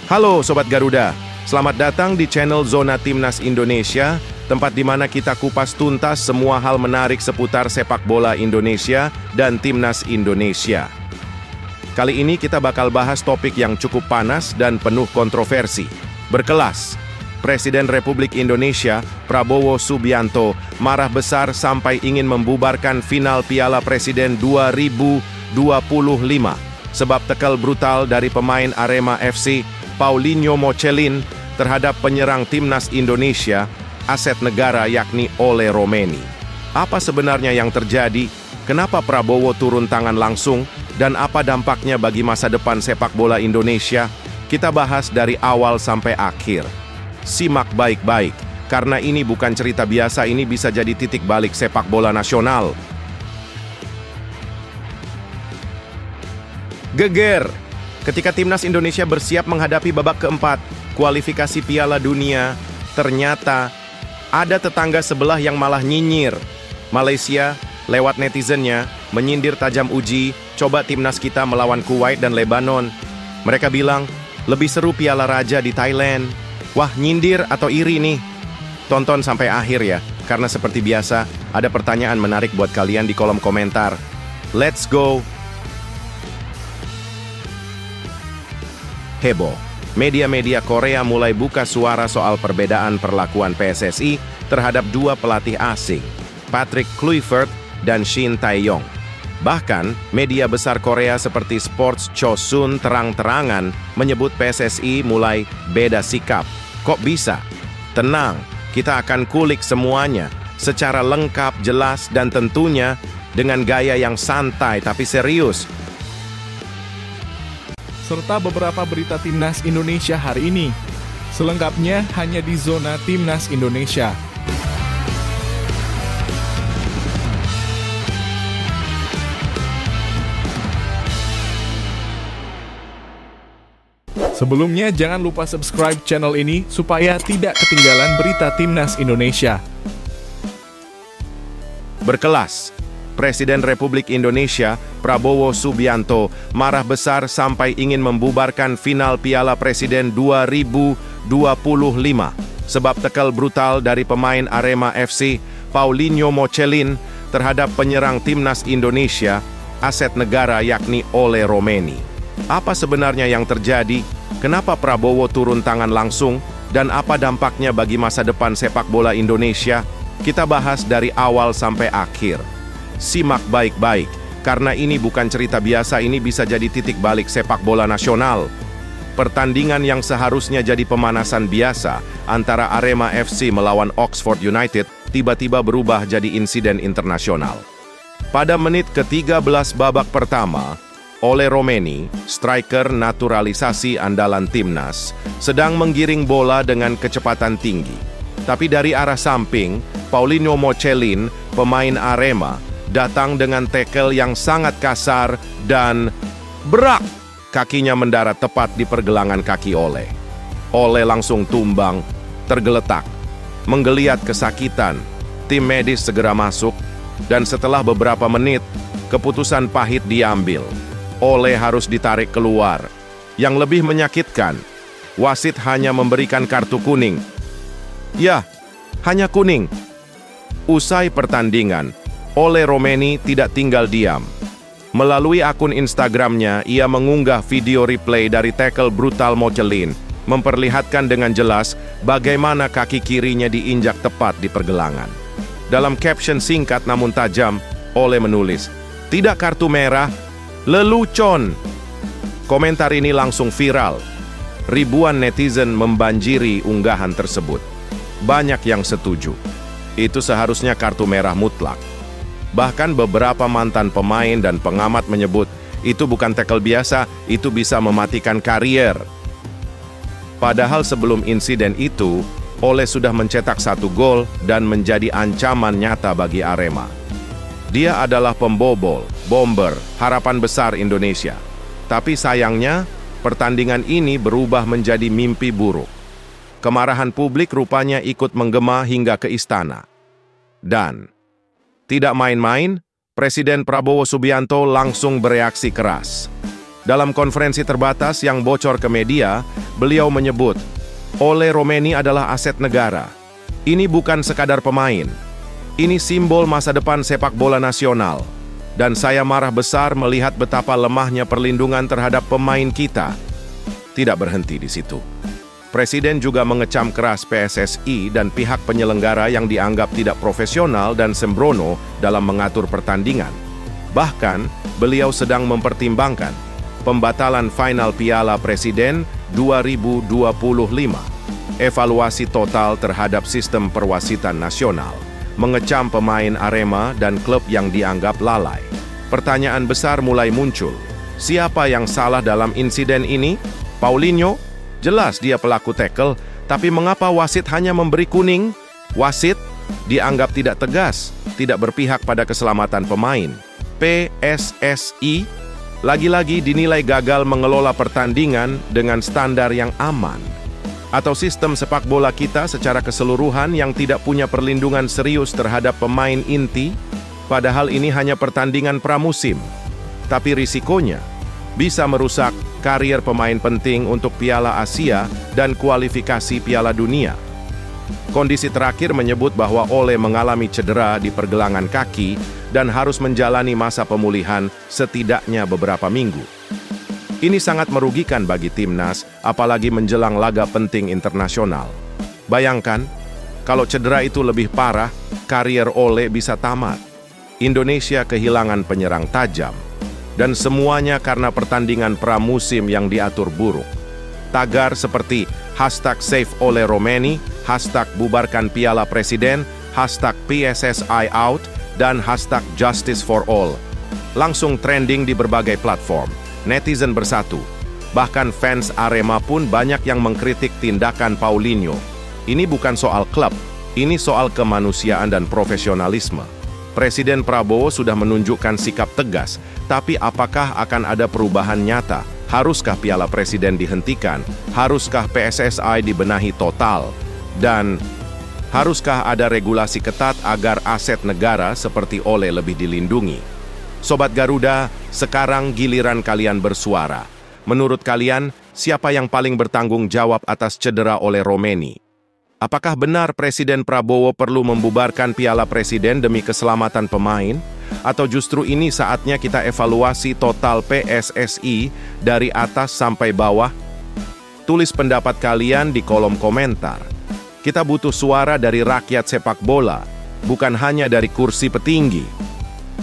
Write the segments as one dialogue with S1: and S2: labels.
S1: Halo Sobat Garuda, selamat datang di channel Zona Timnas Indonesia, tempat di mana kita kupas tuntas semua hal menarik seputar sepak bola Indonesia dan Timnas Indonesia. Kali ini kita bakal bahas topik yang cukup panas dan penuh kontroversi. Berkelas, Presiden Republik Indonesia, Prabowo Subianto, marah besar sampai ingin membubarkan final Piala Presiden 2025 sebab tekel brutal dari pemain Arema FC, Paulinho Mocelin, terhadap penyerang Timnas Indonesia, aset negara yakni Ole Romeni. Apa sebenarnya yang terjadi? Kenapa Prabowo turun tangan langsung? Dan apa dampaknya bagi masa depan sepak bola Indonesia? Kita bahas dari awal sampai akhir. Simak baik-baik, karena ini bukan cerita biasa, ini bisa jadi titik balik sepak bola nasional. Geger! Ketika Timnas Indonesia bersiap menghadapi babak keempat, kualifikasi Piala Dunia, ternyata ada tetangga sebelah yang malah nyinyir. Malaysia, lewat netizennya, menyindir tajam uji, coba Timnas kita melawan Kuwait dan Lebanon. Mereka bilang, lebih seru Piala Raja di Thailand. Wah, nyindir atau iri nih? Tonton sampai akhir ya, karena seperti biasa, ada pertanyaan menarik buat kalian di kolom komentar. Let's go! Heboh. Media-media Korea mulai buka suara soal perbedaan perlakuan PSSI terhadap dua pelatih asing, Patrick Kluivert dan Shin Tae-yong. Bahkan, media besar Korea seperti Sports Chosun terang-terangan menyebut PSSI mulai beda sikap. Kok bisa? Tenang, kita akan kulik semuanya secara lengkap, jelas, dan tentunya dengan gaya yang santai tapi serius.
S2: Serta beberapa berita Timnas Indonesia hari ini. Selengkapnya hanya di Zona Timnas Indonesia. Sebelumnya, jangan lupa subscribe channel ini supaya tidak ketinggalan berita Timnas Indonesia.
S1: Berkelas, Presiden Republik Indonesia, Prabowo Subianto, marah besar sampai ingin membubarkan final Piala Presiden 2025 sebab tekel brutal dari pemain Arema FC, Paulinho Mocelin, terhadap penyerang Timnas Indonesia, aset negara yakni Ole Romeni. Apa sebenarnya yang terjadi? Kenapa Prabowo turun tangan langsung? Dan apa dampaknya bagi masa depan sepak bola Indonesia? Kita bahas dari awal sampai akhir. Simak baik-baik, karena ini bukan cerita biasa, ini bisa jadi titik balik sepak bola nasional. Pertandingan yang seharusnya jadi pemanasan biasa antara Arema FC melawan Oxford United tiba-tiba berubah jadi insiden internasional. Pada menit ke-13 babak pertama, Ole Romeni, striker naturalisasi andalan Timnas, sedang menggiring bola dengan kecepatan tinggi. Tapi dari arah samping, Paulinho Mocelin, pemain Arema, datang dengan tackle yang sangat kasar dan brak! Kakinya mendarat tepat di pergelangan kaki Ole. Ole langsung tumbang, tergeletak, menggeliat kesakitan. Tim medis segera masuk, dan setelah beberapa menit, keputusan pahit diambil. Ole harus ditarik keluar. Yang lebih menyakitkan, wasit hanya memberikan kartu kuning. Ya, hanya kuning. Usai pertandingan, Ole Romeni tidak tinggal diam. Melalui akun Instagramnya, ia mengunggah video replay dari tackle brutal Mocelin, memperlihatkan dengan jelas bagaimana kaki kirinya diinjak tepat di pergelangan. Dalam caption singkat namun tajam, Ole menulis, "Tidak kartu merah, lelucon." Komentar ini langsung viral. Ribuan netizen membanjiri unggahan tersebut. Banyak yang setuju. Itu seharusnya kartu merah mutlak. Bahkan beberapa mantan pemain dan pengamat menyebut, itu bukan tackle biasa, itu bisa mematikan karier. Padahal sebelum insiden itu, Ole sudah mencetak 1 gol dan menjadi ancaman nyata bagi Arema. Dia adalah pembobol, bomber, harapan besar Indonesia. Tapi sayangnya, pertandingan ini berubah menjadi mimpi buruk. Kemarahan publik rupanya ikut menggema hingga ke istana. Dan tidak main-main, Presiden Prabowo Subianto langsung bereaksi keras. Dalam konferensi terbatas yang bocor ke media, beliau menyebut, Ole Romeni adalah aset negara. Ini bukan sekadar pemain. Ini simbol masa depan sepak bola nasional. Dan saya marah besar melihat betapa lemahnya perlindungan terhadap pemain kita. Tidak berhenti di situ. Presiden juga mengecam keras PSSI dan pihak penyelenggara yang dianggap tidak profesional dan sembrono dalam mengatur pertandingan. Bahkan, beliau sedang mempertimbangkan pembatalan final Piala Presiden 2025, evaluasi total terhadap sistem perwasitan nasional, mengecam pemain Arema dan klub yang dianggap lalai. Pertanyaan besar mulai muncul. Siapa yang salah dalam insiden ini? Paulinho? Jelas dia pelaku tackle, tapi mengapa wasit hanya memberi kuning? Wasit dianggap tidak tegas, tidak berpihak pada keselamatan pemain. PSSI lagi-lagi dinilai gagal mengelola pertandingan dengan standar yang aman. Atau sistem sepak bola kita secara keseluruhan yang tidak punya perlindungan serius terhadap pemain inti, padahal ini hanya pertandingan pramusim. Tapi risikonya bisa merusak karier pemain penting untuk Piala Asia dan kualifikasi Piala Dunia. Kondisi terakhir menyebut bahwa Ole mengalami cedera di pergelangan kaki dan harus menjalani masa pemulihan setidaknya beberapa minggu. Ini sangat merugikan bagi timnas, apalagi menjelang laga penting internasional. Bayangkan, kalau cedera itu lebih parah, karier Ole bisa tamat. Indonesia kehilangan penyerang tajam. Dan semuanya karena pertandingan pramusim yang diatur buruk. Tagar seperti #SaveOleRomeni, #Bubarkan Piala Presiden, #PSSIOut, dan #JusticeForAll langsung trending di berbagai platform. Netizen bersatu. Bahkan fans Arema pun banyak yang mengkritik tindakan Paulinho. Ini bukan soal klub, ini soal kemanusiaan dan profesionalisme. Presiden Prabowo sudah menunjukkan sikap tegas, tapi apakah akan ada perubahan nyata? Haruskah Piala Presiden dihentikan? Haruskah PSSI dibenahi total? Dan haruskah ada regulasi ketat agar aset negara seperti Ole lebih dilindungi? Sobat Garuda, sekarang giliran kalian bersuara. Menurut kalian, siapa yang paling bertanggung jawab atas cedera Ole Romeni? Apakah benar Presiden Prabowo perlu membubarkan Piala Presiden demi keselamatan pemain? Atau justru ini saatnya kita evaluasi total PSSI dari atas sampai bawah? Tulis pendapat kalian di kolom komentar. Kita butuh suara dari rakyat sepak bola, bukan hanya dari kursi petinggi.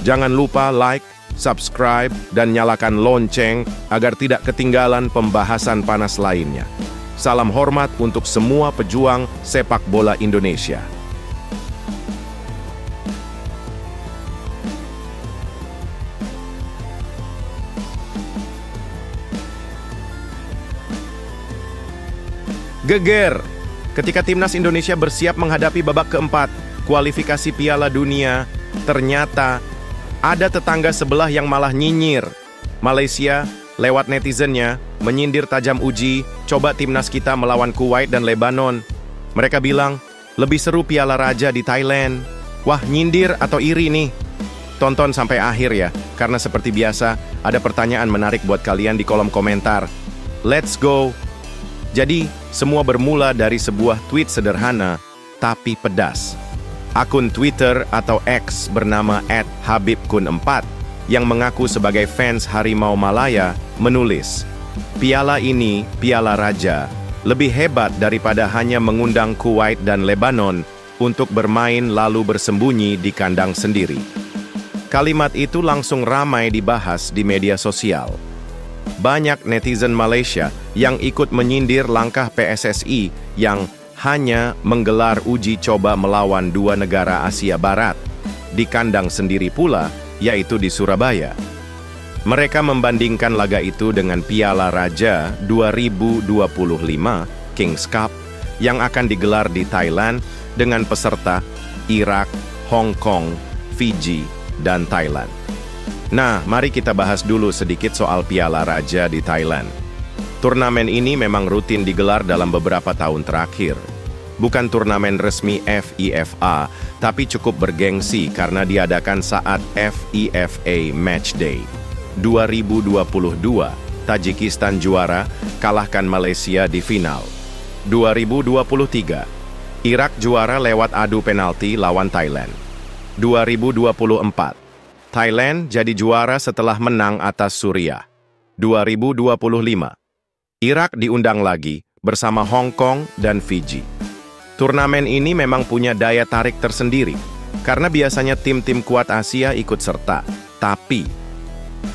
S1: Jangan lupa like, subscribe, dan nyalakan lonceng agar tidak ketinggalan pembahasan panas lainnya. Salam hormat untuk semua pejuang sepak bola Indonesia. Geger ketika timnas Indonesia bersiap menghadapi babak keempat kualifikasi Piala Dunia, ternyata ada tetangga sebelah yang malah nyinyir. Malaysia lewat netizennya menyindir tajam uji coba timnas kita melawan Kuwait dan Lebanon. Mereka bilang, lebih seru Piala Raja di Thailand. Wah, nyindir atau iri nih? Tonton sampai akhir ya, karena seperti biasa, ada pertanyaan menarik buat kalian di kolom komentar. Let's go! Jadi, semua bermula dari sebuah tweet sederhana, tapi pedas. Akun Twitter atau X bernama @HabibKun4 yang mengaku sebagai fans Harimau Malaya menulis, Piala ini, Piala Raja, lebih hebat daripada hanya mengundang Kuwait dan Lebanon untuk bermain lalu bersembunyi di kandang sendiri. Kalimat itu langsung ramai dibahas di media sosial. Banyak netizen Malaysia yang ikut menyindir langkah PSSI yang hanya menggelar uji coba melawan dua negara Asia Barat, di kandang sendiri pula, yaitu di Surabaya. Mereka membandingkan laga itu dengan Piala Raja 2025 Kings Cup yang akan digelar di Thailand dengan peserta Irak, Hong Kong, Fiji, dan Thailand. Nah, mari kita bahas dulu sedikit soal Piala Raja di Thailand. Turnamen ini memang rutin digelar dalam beberapa tahun terakhir. Bukan turnamen resmi FIFA, tapi cukup bergengsi karena diadakan saat FIFA Matchday 2022 Tajikistan juara, kalahkan Malaysia di final. 2023, Irak juara lewat adu penalti lawan Thailand. 2024, Thailand jadi juara setelah menang atas Suriah. 2025, Irak diundang lagi bersama Hong Kong dan Fiji. Turnamen ini memang punya daya tarik tersendiri, karena biasanya tim-tim kuat Asia ikut serta. Tapi,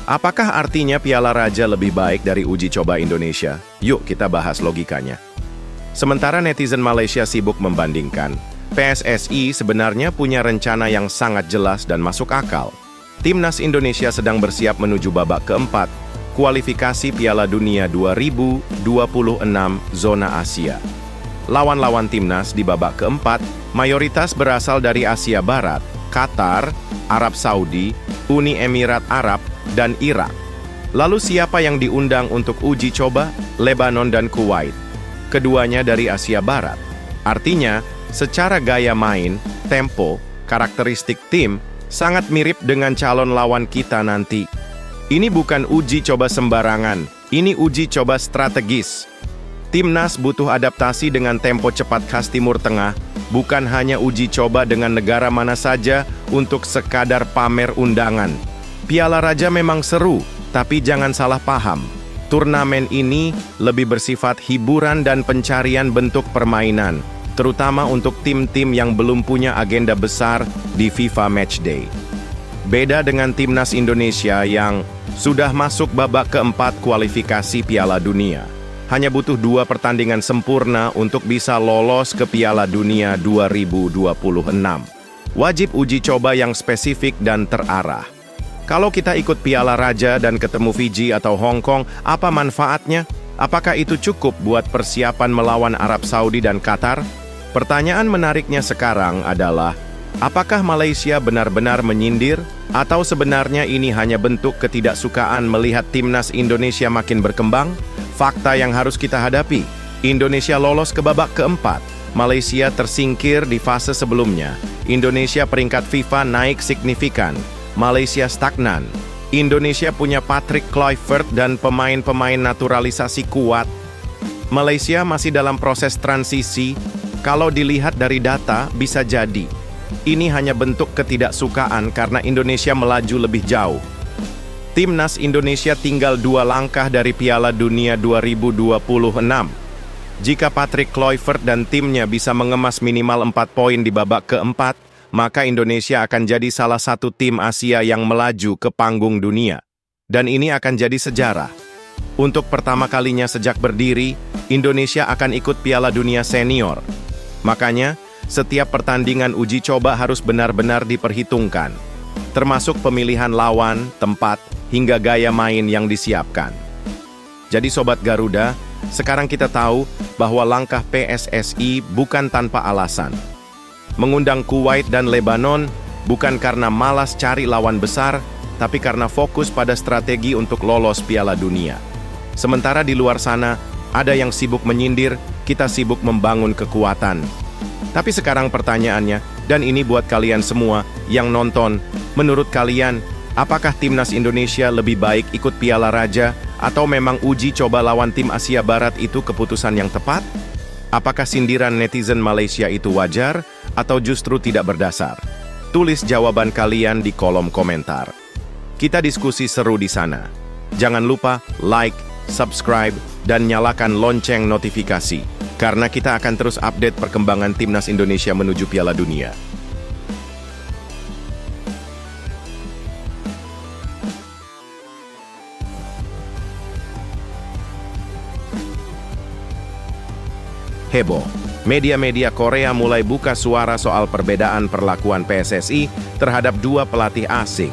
S1: apakah artinya Piala Raja lebih baik dari uji coba Indonesia? Yuk kita bahas logikanya. Sementara netizen Malaysia sibuk membandingkan, PSSI sebenarnya punya rencana yang sangat jelas dan masuk akal. Timnas Indonesia sedang bersiap menuju babak keempat, kualifikasi Piala Dunia 2026 zona Asia. Lawan-lawan timnas di babak keempat mayoritas berasal dari Asia Barat, Qatar, Arab Saudi, Uni Emirat Arab, dan Irak. Lalu siapa yang diundang untuk uji coba? Lebanon dan Kuwait. Keduanya dari Asia Barat. Artinya, secara gaya main, tempo, karakteristik tim, sangat mirip dengan calon lawan kita nanti. Ini bukan uji coba sembarangan, ini uji coba strategis. Timnas butuh adaptasi dengan tempo cepat khas Timur Tengah, bukan hanya uji coba dengan negara mana saja untuk sekadar pamer undangan. Piala Raja memang seru, tapi jangan salah paham. Turnamen ini lebih bersifat hiburan dan pencarian bentuk permainan, terutama untuk tim-tim yang belum punya agenda besar di FIFA Matchday. Beda dengan timnas Indonesia yang sudah masuk babak keempat kualifikasi Piala Dunia. Hanya butuh 2 pertandingan sempurna untuk bisa lolos ke Piala Dunia 2026. Wajib uji coba yang spesifik dan terarah. Kalau kita ikut Piala Raja dan ketemu Fiji atau Hong Kong, apa manfaatnya? Apakah itu cukup buat persiapan melawan Arab Saudi dan Qatar? Pertanyaan menariknya sekarang adalah, apakah Malaysia benar-benar menyindir? Atau sebenarnya ini hanya bentuk ketidaksukaan melihat timnas Indonesia makin berkembang? Fakta yang harus kita hadapi, Indonesia lolos ke babak keempat, Malaysia tersingkir di fase sebelumnya. Indonesia peringkat FIFA naik signifikan, Malaysia stagnan. Indonesia punya Patrick Kluivert dan pemain-pemain naturalisasi kuat. Malaysia masih dalam proses transisi, kalau dilihat dari data bisa jadi. Ini hanya bentuk ketidaksukaan karena Indonesia melaju lebih jauh. Timnas Indonesia tinggal 2 langkah dari Piala Dunia 2026. Jika Patrick Kluivert dan timnya bisa mengemas minimal 4 poin di babak keempat, maka Indonesia akan jadi salah satu tim Asia yang melaju ke panggung dunia. Dan ini akan jadi sejarah. Untuk pertama kalinya sejak berdiri, Indonesia akan ikut Piala Dunia Senior. Makanya, setiap pertandingan uji coba harus benar-benar diperhitungkan, termasuk pemilihan lawan, tempat, hingga gaya main yang disiapkan. Jadi Sobat Garuda, sekarang kita tahu bahwa langkah PSSI bukan tanpa alasan. Mengundang Kuwait dan Lebanon bukan karena malas cari lawan besar, tapi karena fokus pada strategi untuk lolos Piala Dunia. Sementara di luar sana, ada yang sibuk menyindir, kita sibuk membangun kekuatan. Tapi sekarang pertanyaannya, dan ini buat kalian semua yang nonton, menurut kalian, apakah timnas Indonesia lebih baik ikut Piala Raja atau memang uji coba lawan tim Asia Barat itu keputusan yang tepat? Apakah sindiran netizen Malaysia itu wajar atau justru tidak berdasar? Tulis jawaban kalian di kolom komentar. Kita diskusi seru di sana. Jangan lupa like, subscribe, dan nyalakan lonceng notifikasi, karena kita akan terus update perkembangan timnas Indonesia menuju Piala Dunia. Heboh. Media-media Korea mulai buka suara soal perbedaan perlakuan PSSI terhadap 2 pelatih asing,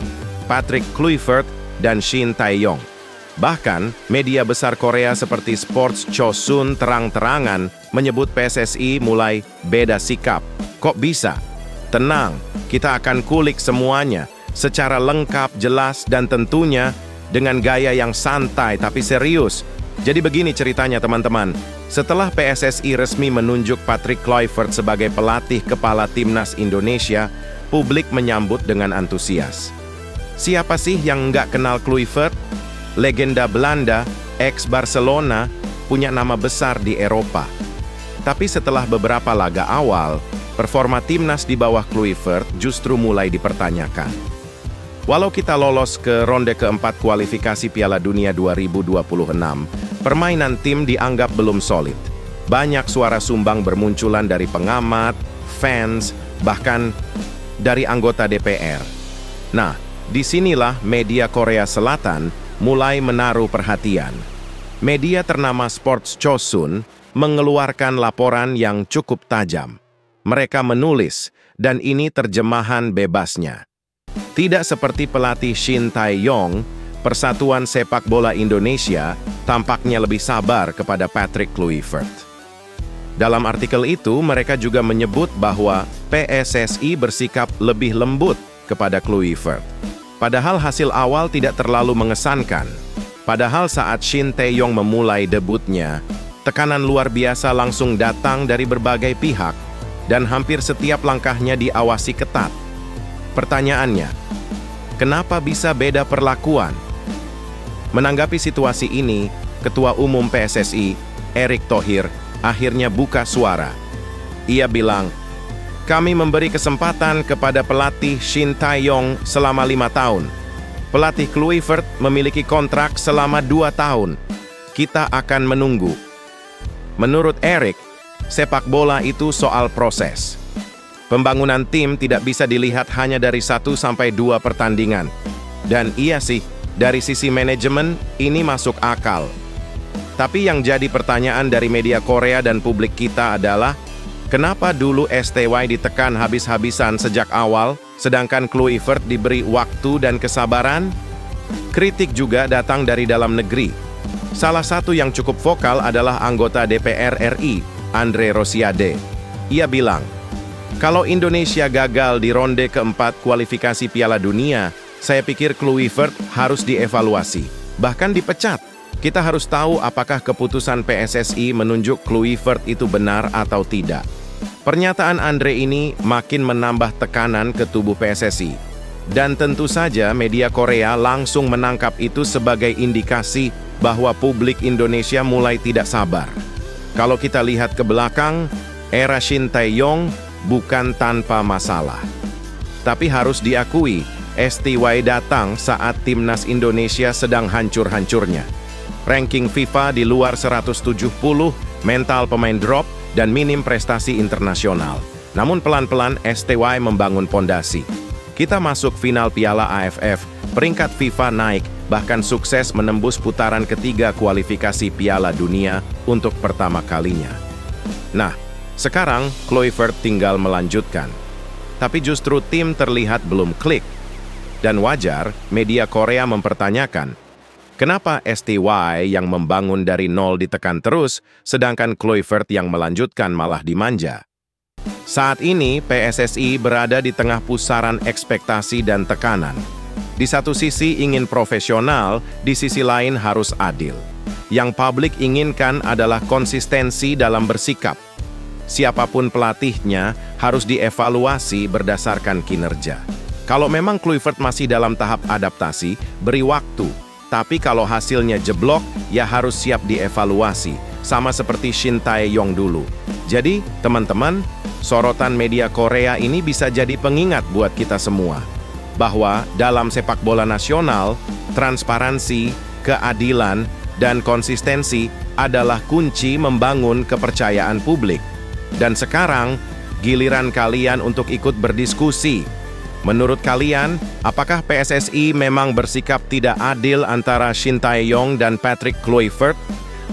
S1: Patrick Kluivert dan Shin Tae-yong. Bahkan, media besar Korea seperti Sports Chosun terang-terangan menyebut PSSI mulai beda sikap. Kok bisa? Tenang, kita akan kulik semuanya secara lengkap, jelas, dan tentunya dengan gaya yang santai tapi serius. Jadi begini ceritanya teman-teman. Setelah PSSI resmi menunjuk Patrick Kluivert sebagai pelatih kepala timnas Indonesia, publik menyambut dengan antusias. Siapa sih yang nggak kenal Kluivert? Legenda Belanda, ex-Barcelona, punya nama besar di Eropa. Tapi setelah beberapa laga awal, performa timnas di bawah Kluivert justru mulai dipertanyakan. Walau kita lolos ke ronde keempat kualifikasi Piala Dunia 2026, permainan tim dianggap belum solid. Banyak suara sumbang bermunculan dari pengamat, fans, bahkan dari anggota DPR. Nah, disinilah media Korea Selatan mulai menaruh perhatian. Media ternama Sports Chosun mengeluarkan laporan yang cukup tajam. Mereka menulis, dan ini terjemahan bebasnya. Tidak seperti pelatih Shin Tae-yong, Persatuan Sepak Bola Indonesia tampaknya lebih sabar kepada Patrick Kluivert. Dalam artikel itu, mereka juga menyebut bahwa PSSI bersikap lebih lembut kepada Kluivert. Padahal hasil awal tidak terlalu mengesankan. Padahal saat Shin Tae-yong memulai debutnya, tekanan luar biasa langsung datang dari berbagai pihak, dan hampir setiap langkahnya diawasi ketat. Pertanyaannya, kenapa bisa beda perlakuan? Menanggapi situasi ini, Ketua Umum PSSI, Erick Thohir, akhirnya buka suara. Ia bilang, "Kami memberi kesempatan kepada pelatih Shin Tae-yong selama 5 tahun. Pelatih Kluivert memiliki kontrak selama 2 tahun. Kita akan menunggu." Menurut Erick, sepak bola itu soal proses. Pembangunan tim tidak bisa dilihat hanya dari 1-2 pertandingan. Dan iya sih, dari sisi manajemen, ini masuk akal. Tapi yang jadi pertanyaan dari media Korea dan publik kita adalah, kenapa dulu STY ditekan habis-habisan sejak awal, sedangkan Kluivert diberi waktu dan kesabaran? Kritik juga datang dari dalam negeri. Salah satu yang cukup vokal adalah anggota DPR RI, Andre Rosiade. Ia bilang, kalau Indonesia gagal di ronde keempat kualifikasi Piala Dunia, saya pikir Kluivert harus dievaluasi, bahkan dipecat. Kita harus tahu apakah keputusan PSSI menunjuk Kluivert itu benar atau tidak. Pernyataan Andre ini makin menambah tekanan ke tubuh PSSI. Dan tentu saja media Korea langsung menangkap itu sebagai indikasi bahwa publik Indonesia mulai tidak sabar. Kalau kita lihat ke belakang, era Shin Tae-yong bukan tanpa masalah. Tapi harus diakui, STY datang saat timnas Indonesia sedang hancur-hancurnya. Ranking FIFA di luar 170, mental pemain drop, dan minim prestasi internasional. Namun pelan-pelan STY membangun pondasi. Kita masuk final Piala AFF, peringkat FIFA naik, bahkan sukses menembus putaran ketiga kualifikasi Piala Dunia untuk pertama kalinya. Nah, sekarang Kluivert tinggal melanjutkan. Tapi justru tim terlihat belum klik. Dan wajar, media Korea mempertanyakan, kenapa STY yang membangun dari nol ditekan terus, sedangkan Kluivert yang melanjutkan malah dimanja? Saat ini, PSSI berada di tengah pusaran ekspektasi dan tekanan. Di satu sisi ingin profesional, di sisi lain harus adil. Yang publik inginkan adalah konsistensi dalam bersikap. Siapapun pelatihnya harus dievaluasi berdasarkan kinerja. Kalau memang Kluivert masih dalam tahap adaptasi, beri waktu. Tapi kalau hasilnya jeblok, ya harus siap dievaluasi, sama seperti Shin Tae-yong dulu. Jadi, teman-teman, sorotan media Korea ini bisa jadi pengingat buat kita semua, bahwa dalam sepak bola nasional, transparansi, keadilan, dan konsistensi adalah kunci membangun kepercayaan publik. Dan sekarang, giliran kalian untuk ikut berdiskusi. Menurut kalian, apakah PSSI memang bersikap tidak adil antara Shin Tae-yong dan Patrick Kluivert?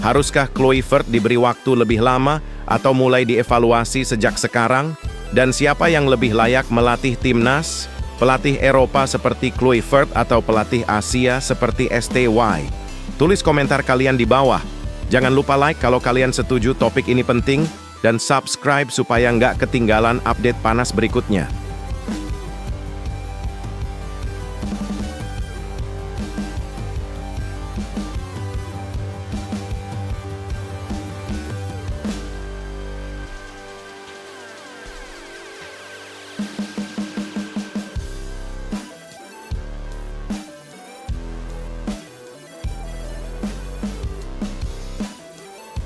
S1: Haruskah Kluivert diberi waktu lebih lama atau mulai dievaluasi sejak sekarang? Dan siapa yang lebih layak melatih timnas? Pelatih Eropa seperti Kluivert atau pelatih Asia seperti STY? Tulis komentar kalian di bawah. Jangan lupa like kalau kalian setuju topik ini penting, dan subscribe supaya nggak ketinggalan update panas berikutnya.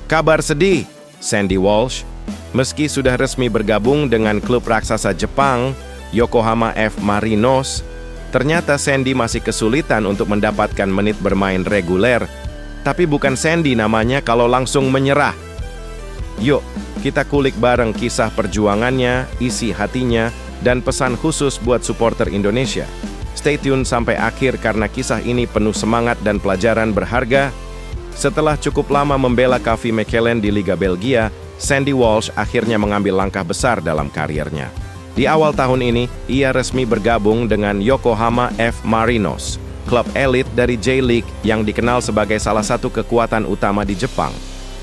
S1: Kabar sedih, Sandy Walsh. Meski sudah resmi bergabung dengan klub raksasa Jepang, Yokohama F. Marinos, ternyata Sandy masih kesulitan untuk mendapatkan menit bermain reguler. Tapi bukan Sandy namanya kalau langsung menyerah. Yuk, kita kulik bareng kisah perjuangannya, isi hatinya, dan pesan khusus buat supporter Indonesia. Stay tune sampai akhir karena kisah ini penuh semangat dan pelajaran berharga. Setelah cukup lama membela KV Mechelen di Liga Belgia, Sandy Walsh akhirnya mengambil langkah besar dalam karirnya. Di awal tahun ini, ia resmi bergabung dengan Yokohama F. Marinos, klub elit dari J-League yang dikenal sebagai salah satu kekuatan utama di Jepang.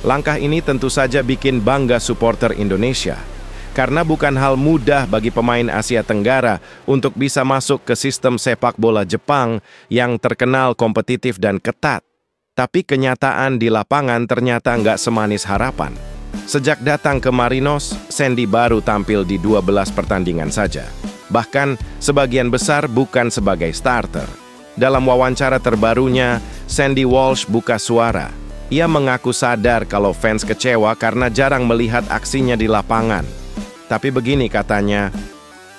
S1: Langkah ini tentu saja bikin bangga supporter Indonesia. Karena bukan hal mudah bagi pemain Asia Tenggara untuk bisa masuk ke sistem sepak bola Jepang yang terkenal kompetitif dan ketat. Tapi kenyataan di lapangan ternyata nggak semanis harapan. Sejak datang ke Marinos, Sandy baru tampil di 12 pertandingan saja. Bahkan sebagian besar bukan sebagai starter. Dalam wawancara terbarunya, Sandy Walsh buka suara. Ia mengaku sadar kalau fans kecewa karena jarang melihat aksinya di lapangan. Tapi begini katanya,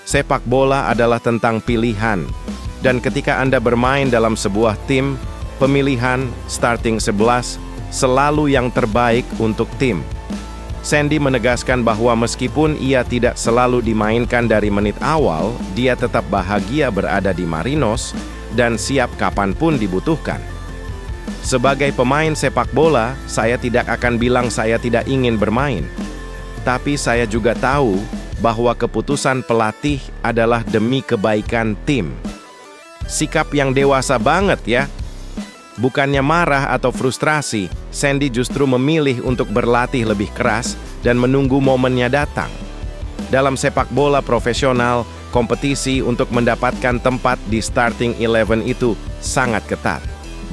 S1: sepak bola adalah tentang pilihan. Dan ketika Anda bermain dalam sebuah tim, pemilihan starting 11 selalu yang terbaik untuk tim. Sandy menegaskan bahwa meskipun ia tidak selalu dimainkan dari menit awal, dia tetap bahagia berada di Marinos dan siap kapanpun dibutuhkan. Sebagai pemain sepak bola, saya tidak akan bilang saya tidak ingin bermain. Tapi saya juga tahu bahwa keputusan pelatih adalah demi kebaikan tim. Sikap yang dewasa banget ya. Bukannya marah atau frustrasi, Sandy justru memilih untuk berlatih lebih keras dan menunggu momennya datang. Dalam sepak bola profesional, kompetisi untuk mendapatkan tempat di starting 11 itu sangat ketat.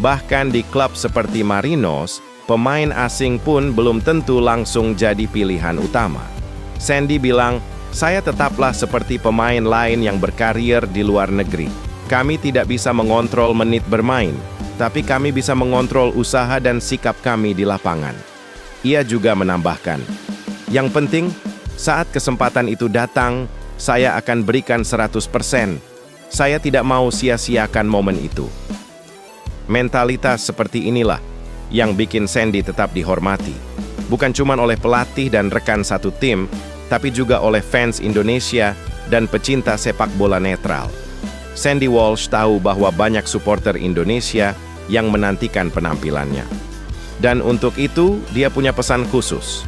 S1: Bahkan di klub seperti Marinos, pemain asing pun belum tentu langsung jadi pilihan utama. Sandy bilang, saya tetaplah seperti pemain lain yang berkarir di luar negeri. Kami tidak bisa mengontrol menit bermain, tapi kami bisa mengontrol usaha dan sikap kami di lapangan. Ia juga menambahkan, yang penting, saat kesempatan itu datang, saya akan berikan 100%. Saya tidak mau sia-siakan momen itu. Mentalitas seperti inilah yang bikin Sandy tetap dihormati. Bukan cuma oleh pelatih dan rekan satu tim, tapi juga oleh fans Indonesia dan pecinta sepak bola netral. Sandy Walsh tahu bahwa banyak supporter Indonesia yang menantikan penampilannya. Dan untuk itu, dia punya pesan khusus.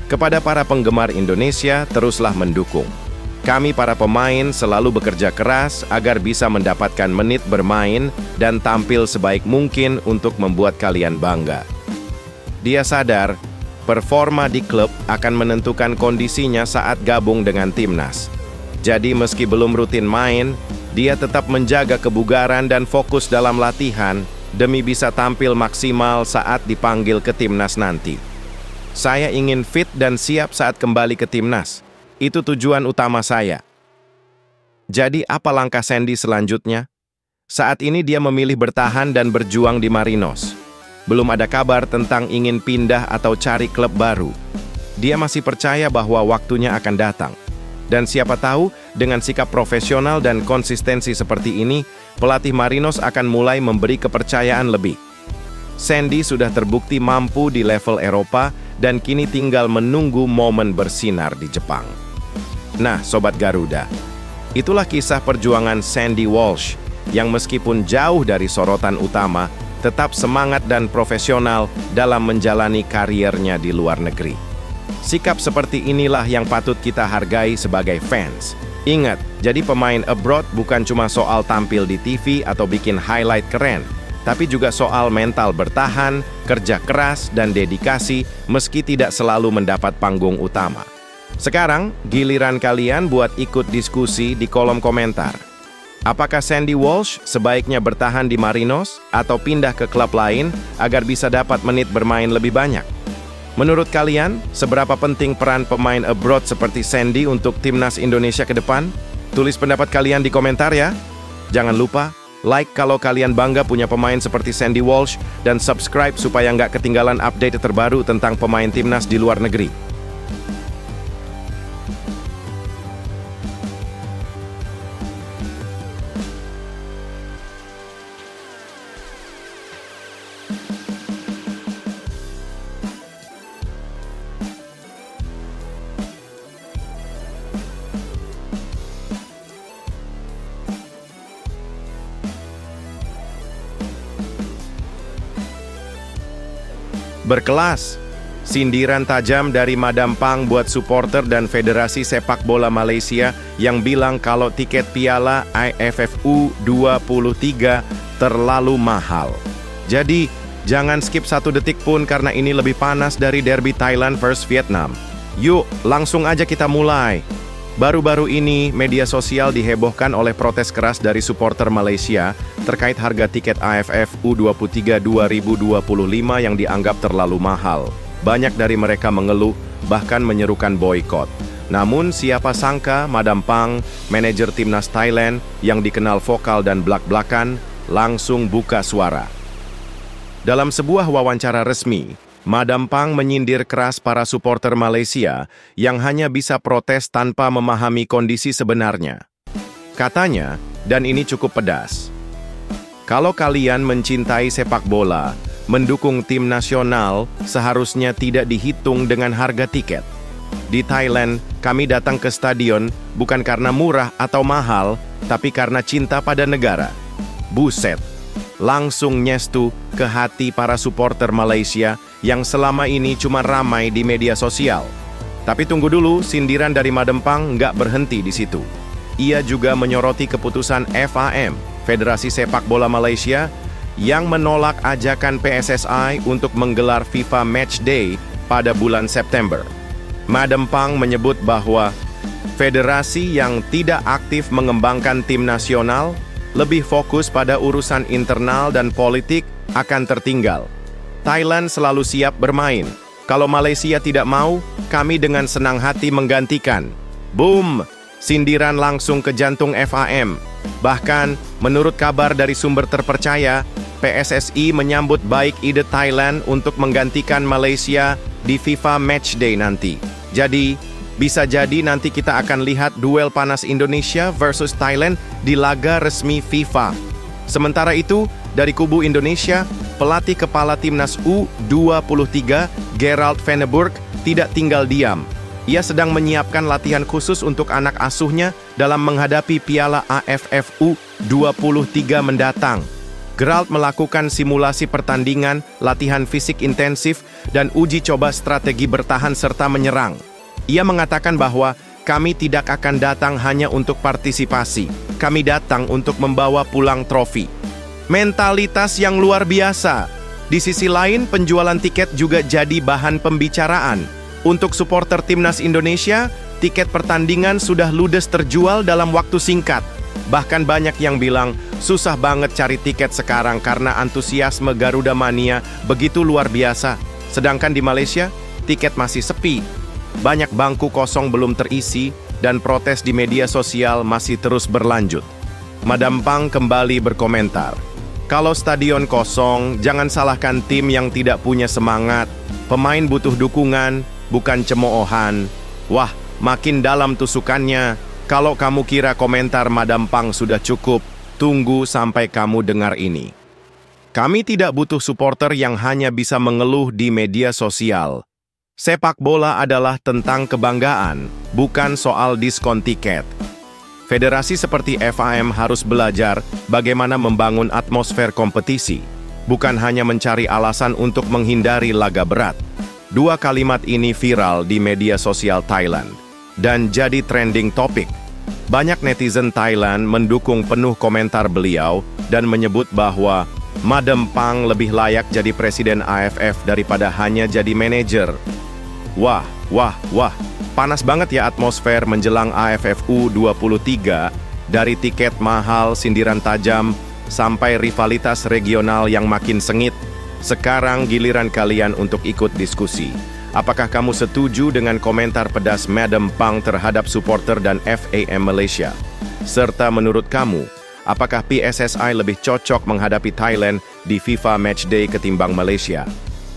S1: Kepada para penggemar Indonesia, teruslah mendukung. Kami para pemain selalu bekerja keras agar bisa mendapatkan menit bermain dan tampil sebaik mungkin untuk membuat kalian bangga. Dia sadar, performa di klub akan menentukan kondisinya saat gabung dengan timnas. Jadi meski belum rutin main, dia tetap menjaga kebugaran dan fokus dalam latihan demi bisa tampil maksimal saat dipanggil ke timnas nanti. Saya ingin fit dan siap saat kembali ke timnas. Itu tujuan utama saya. Jadi apa langkah Sandy selanjutnya? Saat ini dia memilih bertahan dan berjuang di Marinos. Belum ada kabar tentang ingin pindah atau cari klub baru. Dia masih percaya bahwa waktunya akan datang. Dan siapa tahu, dengan sikap profesional dan konsistensi seperti ini, pelatih Marinos akan mulai memberi kepercayaan lebih. Sandy sudah terbukti mampu di level Eropa dan kini tinggal menunggu momen bersinar di Jepang. Nah, Sobat Garuda, itulah kisah perjuangan Sandy Walsh yang meskipun jauh dari sorotan utama, tetap semangat dan profesional dalam menjalani kariernya di luar negeri. Sikap seperti inilah yang patut kita hargai sebagai fans. Ingat, jadi pemain abroad bukan cuma soal tampil di TV atau bikin highlight keren, tapi juga soal mental bertahan, kerja keras, dan dedikasi meski tidak selalu mendapat panggung utama. Sekarang, giliran kalian buat ikut diskusi di kolom komentar. Apakah Sandy Walsh sebaiknya bertahan di Marinos atau pindah ke klub lain agar bisa dapat menit bermain lebih banyak? Menurut kalian, seberapa penting peran pemain abroad seperti Sandy untuk timnas Indonesia ke depan? Tulis pendapat kalian di komentar ya. Jangan lupa, Like kalau kalian bangga punya pemain seperti Sandy Walsh, dan subscribe supaya nggak ketinggalan update terbaru tentang pemain timnas di luar negeri. Berkelas, sindiran tajam dari Madam Pang buat supporter dan Federasi Sepak Bola Malaysia yang bilang kalau tiket piala AFF U23 terlalu mahal. Jadi, jangan skip satu detik pun karena ini lebih panas dari derby Thailand vs Vietnam. Yuk, langsung aja kita mulai. Baru-baru ini, media sosial dihebohkan oleh protes keras dari supporter Malaysia terkait harga tiket AFF U23 2025 yang dianggap terlalu mahal. Banyak dari mereka mengeluh, bahkan menyerukan boikot. Namun, siapa sangka Madam Pang, manajer timnas Thailand yang dikenal vokal dan blak-blakan, langsung buka suara. Dalam sebuah wawancara resmi, Madam Pang menyindir keras para supporter Malaysia yang hanya bisa protes tanpa memahami kondisi sebenarnya. Katanya, dan ini cukup pedas, kalau kalian mencintai sepak bola, mendukung tim nasional seharusnya tidak dihitung dengan harga tiket. Di Thailand, kami datang ke stadion bukan karena murah atau mahal, tapi karena cinta pada negara. Buset, langsung nyestu ke hati para supporter Malaysia yang selama ini cuma ramai di media sosial. Tapi tunggu dulu, sindiran dari Madam Pang nggak berhenti di situ. Ia juga menyoroti keputusan FAM, Federasi Sepak Bola Malaysia, yang menolak ajakan PSSI untuk menggelar FIFA Matchday pada bulan September. Madam Pang menyebut bahwa federasi yang tidak aktif mengembangkan tim nasional lebih fokus pada urusan internal dan politik akan tertinggal. Thailand selalu siap bermain. Kalau Malaysia tidak mau, kami dengan senang hati menggantikan. Boom! Sindiran langsung ke jantung FAM. Bahkan, menurut kabar dari sumber terpercaya, PSSI menyambut baik ide Thailand untuk menggantikan Malaysia di FIFA Matchday nanti. Jadi, bisa jadi nanti kita akan lihat duel panas Indonesia versus Thailand di laga resmi FIFA. Sementara itu, dari kubu Indonesia, pelatih kepala timnas U23, Gerald Vandenberg, tidak tinggal diam. Ia sedang menyiapkan latihan khusus untuk anak asuhnya dalam menghadapi Piala AFF U23 mendatang. Gerald melakukan simulasi pertandingan, latihan fisik intensif, dan uji coba strategi bertahan serta menyerang. Ia mengatakan bahwa kami tidak akan datang hanya untuk partisipasi. Kami datang untuk membawa pulang trofi. Mentalitas yang luar biasa. Di sisi lain, penjualan tiket juga jadi bahan pembicaraan. Untuk supporter timnas Indonesia, tiket pertandingan sudah ludes terjual dalam waktu singkat. Bahkan banyak yang bilang, susah banget cari tiket sekarang karena antusiasme Garuda Mania begitu luar biasa. Sedangkan di Malaysia, tiket masih sepi. Banyak bangku kosong belum terisi, dan protes di media sosial masih terus berlanjut. Madam Pang kembali berkomentar, kalau stadion kosong, jangan salahkan tim yang tidak punya semangat. Pemain butuh dukungan, bukan cemoohan. Wah, makin dalam tusukannya. Kalau kamu kira komentar Madam Pang sudah cukup, tunggu sampai kamu dengar ini. Kami tidak butuh supporter yang hanya bisa mengeluh di media sosial. Sepak bola adalah tentang kebanggaan, bukan soal diskon tiket. Federasi seperti FAM harus belajar bagaimana membangun atmosfer kompetisi, bukan hanya mencari alasan untuk menghindari laga berat. Dua kalimat ini viral di media sosial Thailand dan jadi trending topik. Banyak netizen Thailand mendukung penuh komentar beliau dan menyebut bahwa Madam Pang lebih layak jadi presiden AFF daripada hanya jadi manajer. Wah, panas banget ya atmosfer menjelang AFF U23, dari tiket mahal, sindiran tajam, sampai rivalitas regional yang makin sengit. Sekarang giliran kalian untuk ikut diskusi. Apakah kamu setuju dengan komentar pedas Madam Pang terhadap supporter dan FAM Malaysia? Serta menurut kamu, apakah PSSI lebih cocok menghadapi Thailand di FIFA Matchday ketimbang Malaysia?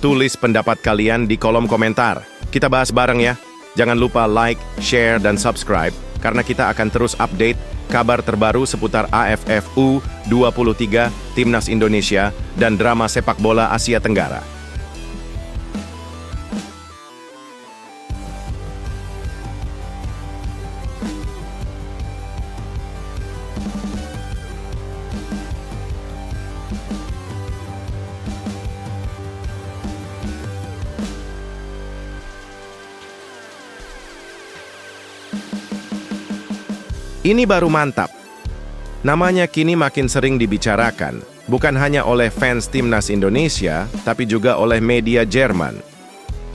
S1: Tulis pendapat kalian di kolom komentar. Kita bahas bareng ya. Jangan lupa like, share, dan subscribe, karena kita akan terus update kabar terbaru seputar AFF U23, Timnas Indonesia, dan drama sepak bola Asia Tenggara. Ini baru mantap. Namanya kini makin sering dibicarakan, bukan hanya oleh fans Timnas Indonesia, tapi juga oleh media Jerman.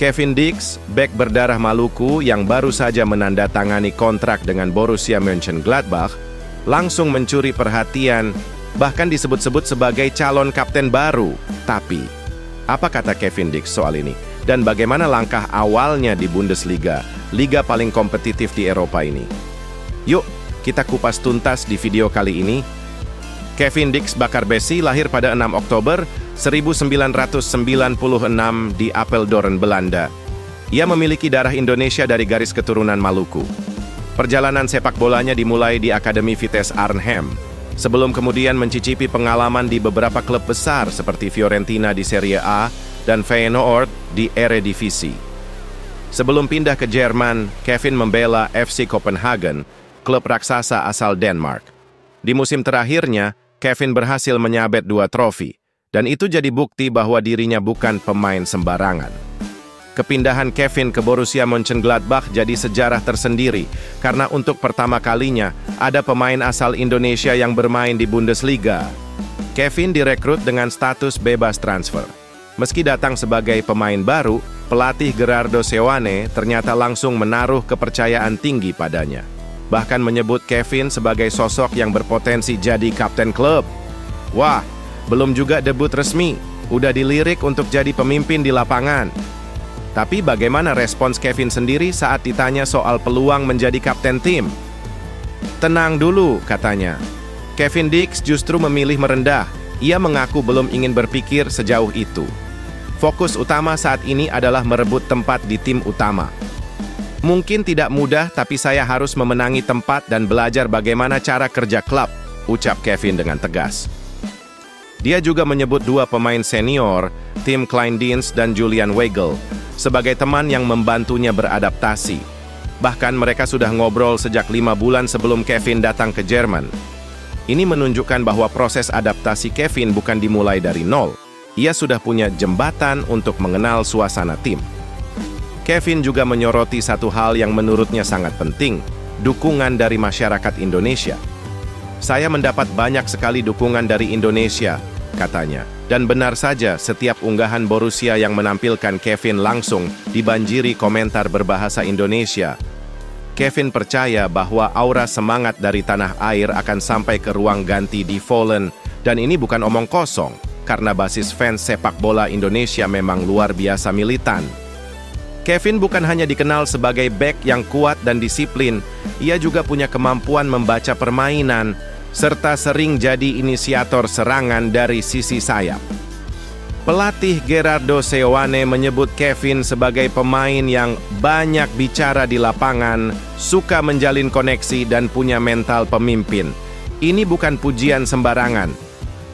S1: Kevin Dix, bek berdarah Maluku yang baru saja menandatangani kontrak dengan Borussia Mönchengladbach, langsung mencuri perhatian, bahkan disebut-sebut sebagai calon kapten baru. Tapi, apa kata Kevin Dix soal ini? Dan bagaimana langkah awalnya di Bundesliga, liga paling kompetitif di Eropa ini? Yuk, kita kupas tuntas di video kali ini. Kevin Dix Bakarbesi lahir pada 6 Oktober 1996 di Apeldoorn, Belanda. Ia memiliki darah Indonesia dari garis keturunan Maluku. Perjalanan sepak bolanya dimulai di Akademi Vitesse Arnhem, sebelum kemudian mencicipi pengalaman di beberapa klub besar seperti Fiorentina di Serie A dan Feyenoord di Eredivisie. Sebelum pindah ke Jerman, Kevin membela FC Copenhagen, klub raksasa asal Denmark. Di musim terakhirnya, Kevin berhasil menyabet 2 trofi, dan itu jadi bukti bahwa dirinya bukan pemain sembarangan. Kepindahan Kevin ke Borussia Mönchengladbach jadi sejarah tersendiri, karena untuk pertama kalinya ada pemain asal Indonesia yang bermain di Bundesliga. Kevin direkrut dengan status bebas transfer. Meski datang sebagai pemain baru, pelatih Gerardo Seoane ternyata langsung menaruh kepercayaan tinggi padanya. Bahkan menyebut Kevin sebagai sosok yang berpotensi jadi kapten klub. Wah, belum juga debut resmi, udah dilirik untuk jadi pemimpin di lapangan. Tapi bagaimana respons Kevin sendiri saat ditanya soal peluang menjadi kapten tim? Tenang dulu, katanya. Kevin Dix justru memilih merendah. Ia mengaku belum ingin berpikir sejauh itu. Fokus utama saat ini adalah merebut tempat di tim utama. Mungkin tidak mudah, tapi saya harus memenangi tempat dan belajar bagaimana cara kerja klub, ucap Kevin dengan tegas. Dia juga menyebut 2 pemain senior, Tim Kleindienst dan Julian Weigl, sebagai teman yang membantunya beradaptasi. Bahkan mereka sudah ngobrol sejak 5 bulan sebelum Kevin datang ke Jerman. Ini menunjukkan bahwa proses adaptasi Kevin bukan dimulai dari nol. Ia sudah punya jembatan untuk mengenal suasana tim. Kevin juga menyoroti satu hal yang menurutnya sangat penting, dukungan dari masyarakat Indonesia. Saya mendapat banyak sekali dukungan dari Indonesia, katanya. Dan benar saja, setiap unggahan Borussia yang menampilkan Kevin langsung dibanjiri komentar berbahasa Indonesia. Kevin percaya bahwa aura semangat dari tanah air akan sampai ke ruang ganti di Vollen, dan ini bukan omong kosong, karena basis fans sepak bola Indonesia memang luar biasa militan. Kevin bukan hanya dikenal sebagai bek yang kuat dan disiplin, ia juga punya kemampuan membaca permainan, serta sering jadi inisiator serangan dari sisi sayap. Pelatih Gerardo Seoane menyebut Kevin sebagai pemain yang banyak bicara di lapangan, suka menjalin koneksi, dan punya mental pemimpin. Ini bukan pujian sembarangan.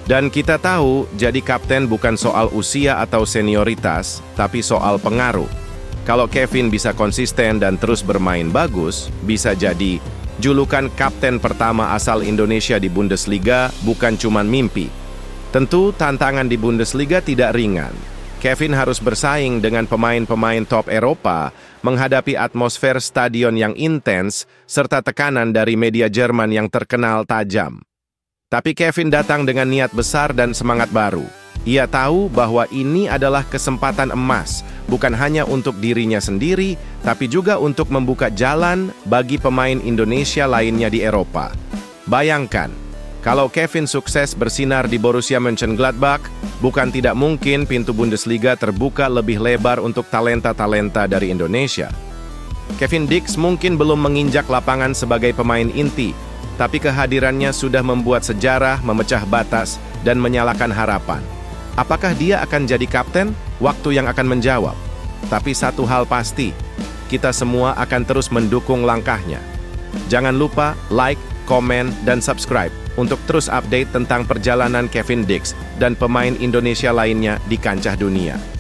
S1: Dan kita tahu, jadi kapten bukan soal usia atau senioritas, tapi soal pengaruh. Kalau Kevin bisa konsisten dan terus bermain bagus, bisa jadi julukan kapten pertama asal Indonesia di Bundesliga bukan cuma mimpi. Tentu tantangan di Bundesliga tidak ringan. Kevin harus bersaing dengan pemain-pemain top Eropa, menghadapi atmosfer stadion yang intens, serta tekanan dari media Jerman yang terkenal tajam. Tapi Kevin datang dengan niat besar dan semangat baru. Ia tahu bahwa ini adalah kesempatan emas, bukan hanya untuk dirinya sendiri, tapi juga untuk membuka jalan bagi pemain Indonesia lainnya di Eropa. Bayangkan, kalau Kevin sukses bersinar di Borussia Mönchengladbach, bukan tidak mungkin pintu Bundesliga terbuka lebih lebar untuk talenta-talenta dari Indonesia. Kevin Dix mungkin belum menginjak lapangan sebagai pemain inti, Tapi kehadirannya sudah membuat sejarah, memecah batas, dan menyalakan harapan. Apakah dia akan jadi kapten? Waktu yang akan menjawab. Tapi satu hal pasti, kita semua akan terus mendukung langkahnya. Jangan lupa like, komen, dan subscribe untuk terus update tentang perjalanan Kevin Dix dan pemain Indonesia lainnya di kancah dunia.